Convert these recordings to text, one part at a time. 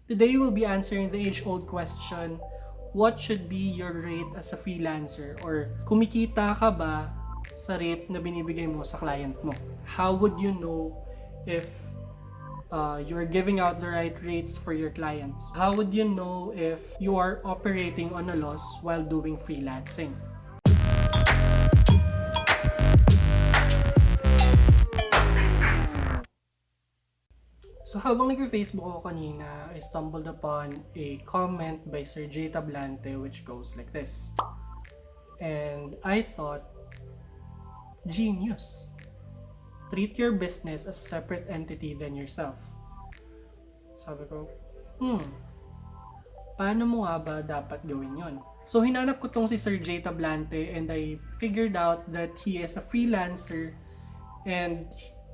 Today we'll be answering the age-old question, what should be your rate as a freelancer? Or kumikita ka ba sa rate na binibigay mo sa client mo? How would you know if you're giving out the right rates for your clients? How would you know if you are operating on a loss while doing freelancing? So habang nag-Facebook ako kanina, I stumbled upon a comment by Sir Jay Tablante which goes like this. And I thought, genius. Treat your business as a separate entity than yourself. Sabi ko, paano mo nga ba dapat gawin yon? So hinanap ko tong si Sir Jay Tablante and I figured out that he is a freelancer and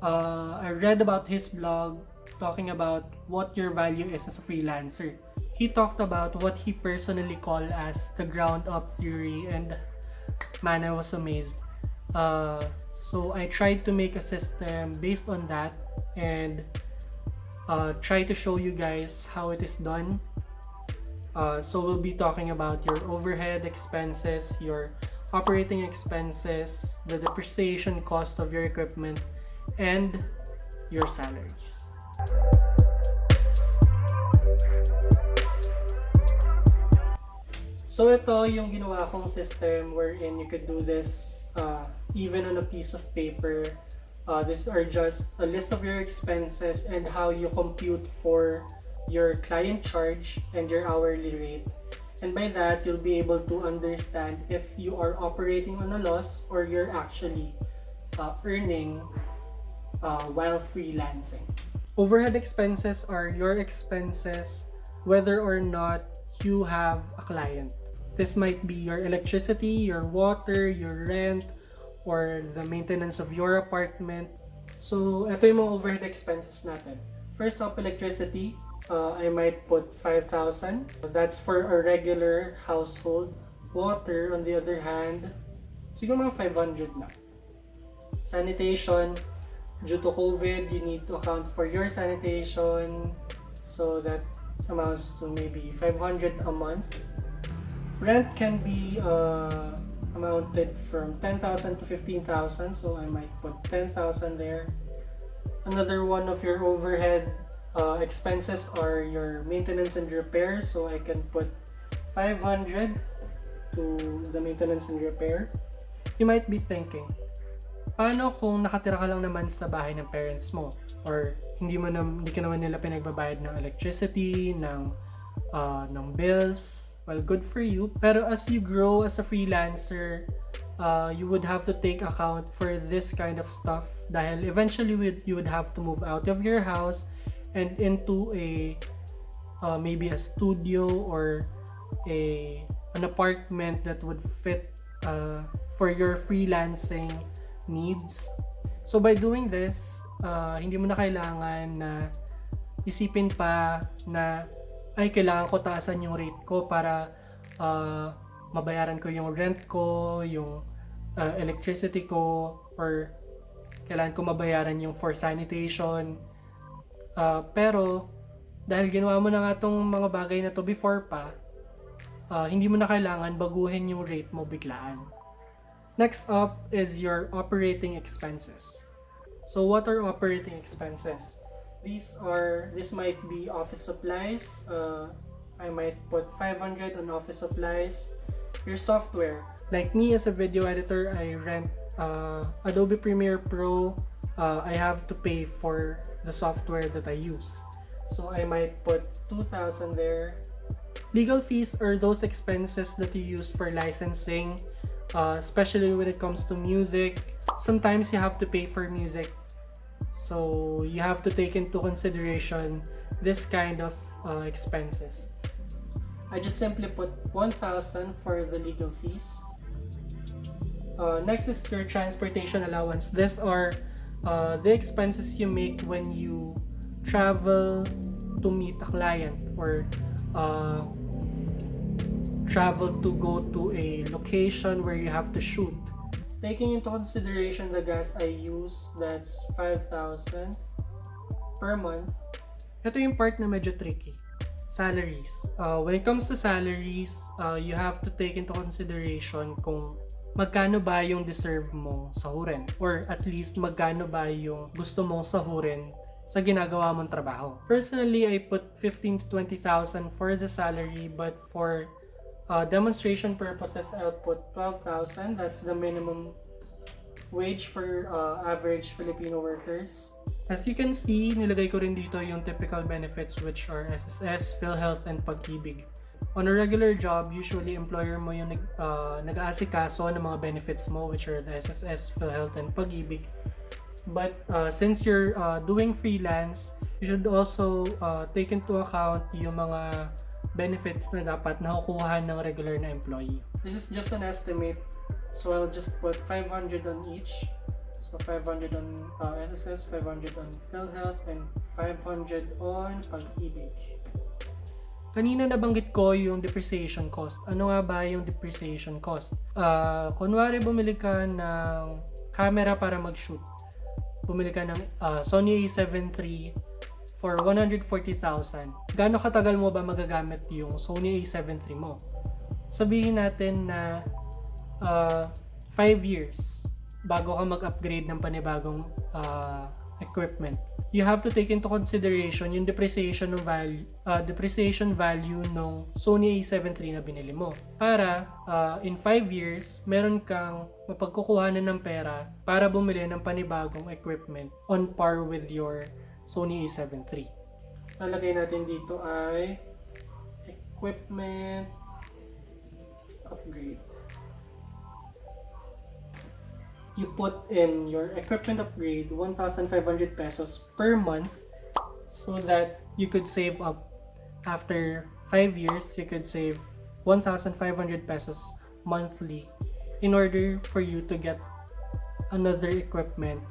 I read about his blog talking about what your value is as a freelancer. He talked about what he personally called as the ground up theory and man, I was amazed. So I tried to make a system based on that and try to show you guys how it is done. So we'll be talking about your overhead expenses, your operating expenses, the depreciation cost of your equipment, and your salaries. So ito yung ginawa kong system wherein you could do this even on a piece of paper. These are just a list of your expenses and how you compute for your client charge and your hourly rate. And by that, you'll be able to understand if you are operating on a loss or you're actually earning while freelancing. Overhead expenses are your expenses whether or not you have a client. This might be your electricity, your water, your rent, or the maintenance of your apartment. So, ito yung mga overhead expenses natin. First up, electricity. I might put 5,000. That's for a regular household. Water, on the other hand, siguro mga 500 na. Sanitation, due to COVID, you need to account for your sanitation. So that amounts to maybe 500 a month. Rent can be amounted from 10,000 to 15,000, so I might put 10,000 there. Another one of your overhead expenses are your maintenance and repair, so I can put 500 to the maintenance and repair. You might be thinking, paano kung nakatira ka lang naman sa bahay ng parents mo? Or hindi ka naman nila pinagbabayad ng electricity, ng bills? Well, good for you. Pero as you grow as a freelancer, you would have to take account for this kind of stuff dahil eventually you would have to move out of your house and into a maybe a studio or an apartment that would fit for your freelancing needs. So by doing this, hindi mo na kailangan na isipin pa na ay kailangan ko taasan yung rate ko para mabayaran ko yung rent ko, yung electricity ko, or kailangan ko mabayaran yung for sanitation. Pero dahil ginawa mo na nga tong mga bagay na to before pa, hindi mo na kailangan baguhin yung rate mo biglaan. Next up is your operating expenses. So what are operating expenses? This might be office supplies. I might put 500 on office supplies. Your software. Like me as a video editor, I rent Adobe Premiere Pro. I have to pay for the software that I use. So I might put 2,000 there. Legal fees are those expenses that you use for licensing, especially when it comes to music. Sometimes you have to pay for music. So you have to take into consideration this kind of expenses. I just simply put 1,000 for the legal fees. Next is your transportation allowance. These are the expenses you make when you travel to meet a client or travel to go to a location where you have to shoot. Taking into consideration the gas I use, that's 5,000 per month. Ito yung part na medyo tricky. Salaries. When it comes to salaries, you have to take into consideration kung magkano ba yung deserve mong sahurin, or at least magkano ba yung gusto mong sahurin sa ginagawa mong trabaho. Personally, I put 15 to 20,000 for the salary, but for demonstration purposes, I'll put 12,000. That's the minimum wage for average Filipino workers. As you can see, nilagay ko rin dito yung typical benefits, which are SSS, PhilHealth, and Pag-ibig. On a regular job, usually employer mo yung nag-aasikaso ng mga benefits mo, which are the SSS, PhilHealth, and Pag-ibig. But since you're doing freelance, you should also take into account yung mga benefits na dapat nakukuha ng regular na employee. This is just an estimate, so I'll just put 500 on each. So 500 on SSS, 500 on PhilHealth, and 500 on Pag-ibig. Kanina nabanggit ko yung depreciation cost. Ano nga ba yung depreciation cost? Kunwari bumili ka ng camera para mag-shoot. Bumili ka ng Sony A7 III for 140,000. Gaano katagal mo ba magagamit yung Sony A7 III mo? Sabihin natin na 5 years bago ka mag-upgrade ng panibagong equipment. You have to take into consideration yung depreciation value ng Sony A7 III na binili mo. Para in 5 years, meron kang mapagkukuhanan ng pera para bumili ng panibagong equipment on par with your Sony A7 III. Lalagay natin dito ay equipment upgrade. You put in your equipment upgrade 1,500 pesos per month so that you could save up after 5 years. You could save 1,500 pesos monthly in order for you to get another equipment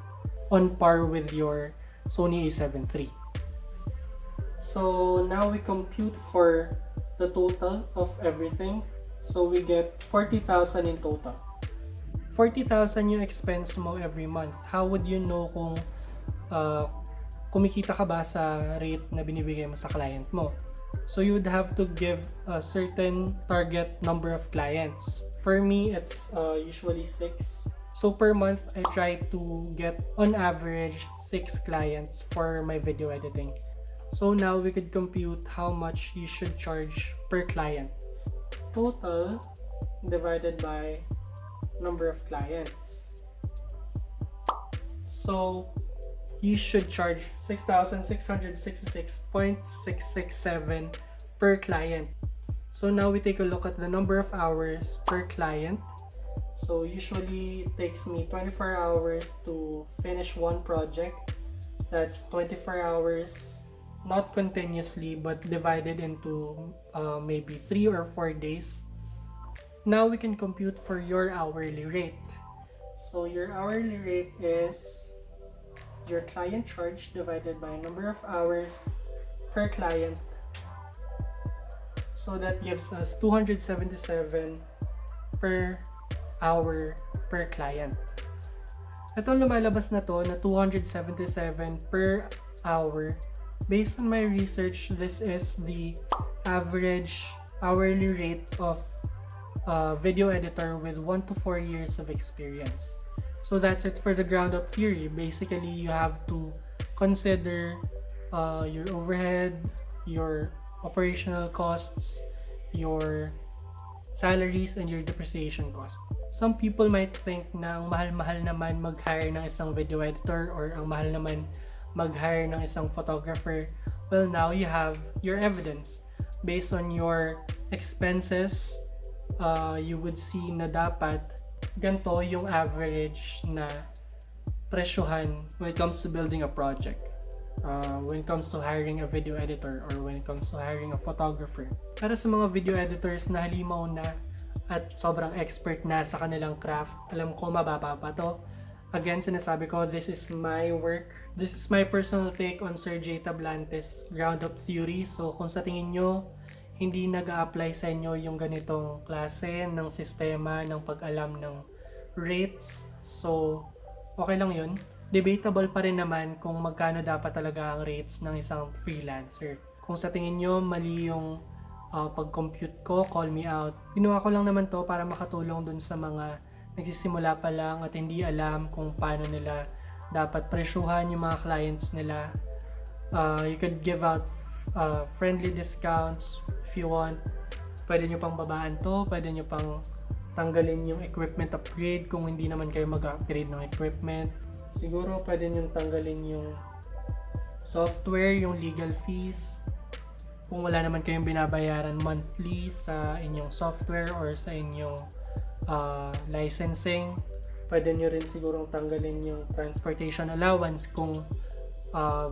on par with your Sony A7 III. So now we compute for the total of everything. So we get 40,000 in total. 40,000 yung expense mo every month. How would you know kung kumikita ka ba sa rate na binibigay mo sa client mo? So you would have to give a certain target number of clients. For me, it's usually 6. So per month, I try to get on average 6 clients for my video editing. So now we could compute how much you should charge per client. Total divided by number of clients. So you should charge 6,666.667 per client. So now we take a look at the number of hours per client. So usually it takes me 24 hours to finish one project. That's 24 hours, not continuously, but divided into maybe 3 or 4 days. Now we can compute for your hourly rate. So your hourly rate is your client charge divided by number of hours per client. So that gives us 277 per hour per client. Itong lumalabas na to na 277 per hour. Based on my research, this is the average hourly rate of video editor with 1 to 4 years of experience. So that's it for the ground up theory. Basically, you have to consider your overhead, your operational costs, your salaries, and your depreciation cost. Some people might think na ang mahal-mahal naman mag-hire ng isang video editor, or ang mahal naman mag-hire ng isang photographer. Well, now you have your evidence. Based on your expenses, you would see na dapat ganito yung average na presyohan when it comes to building a project, when it comes to hiring a video editor, or when it comes to hiring a photographer. Para sa mga video editors na halimaw na at sobrang expert na sa kanilang craft, alam ko mababa pa to. Again, sinasabi ko, this is my work. This is my personal take on Sir Jay Tablante's ground up theory. So kung sa tingin nyo hindi nag-a-apply sa inyo yung ganitong klase ng sistema ng pag-alam ng rates, so okay lang yun. Debatable pa rin naman kung magkano dapat talaga ang rates ng isang freelancer. Kung sa tingin nyo mali yung pag-compute ko, call me out. Ginawa ko lang naman to para makatulong dun sa mga nagsisimula pa lang at hindi alam kung paano nila dapat presyuhan yung mga clients nila. You could give out friendly discounts if you want. Pwede nyo pang babaan to, pwede nyo pang tanggalin yung equipment upgrade kung hindi naman kayo mag-upgrade ng equipment. Siguro pwede nyo tanggalin yung software, yung legal fees. Kung wala naman kayong binabayaran monthly sa inyong software or sa inyong licensing, pwede nyo rin sigurong tanggalin yung transportation allowance kung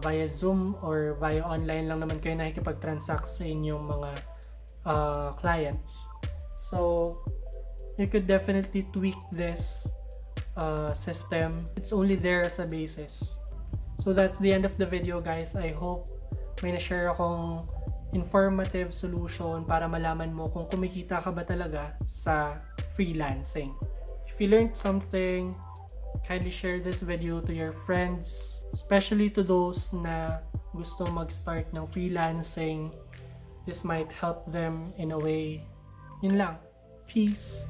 via Zoom or via online lang naman kayo nakikipag-transact sa inyong mga clients. So, you could definitely tweak this system. It's only there as a basis. So that's the end of the video, guys. I hope may na-share akong informative solution para malaman mo kung kumikita ka ba talaga sa freelancing. If you learned something, kindly share this video to your friends, especially to those na gusto mag-start ng freelancing. This might help them in a way. Yun lang. Peace.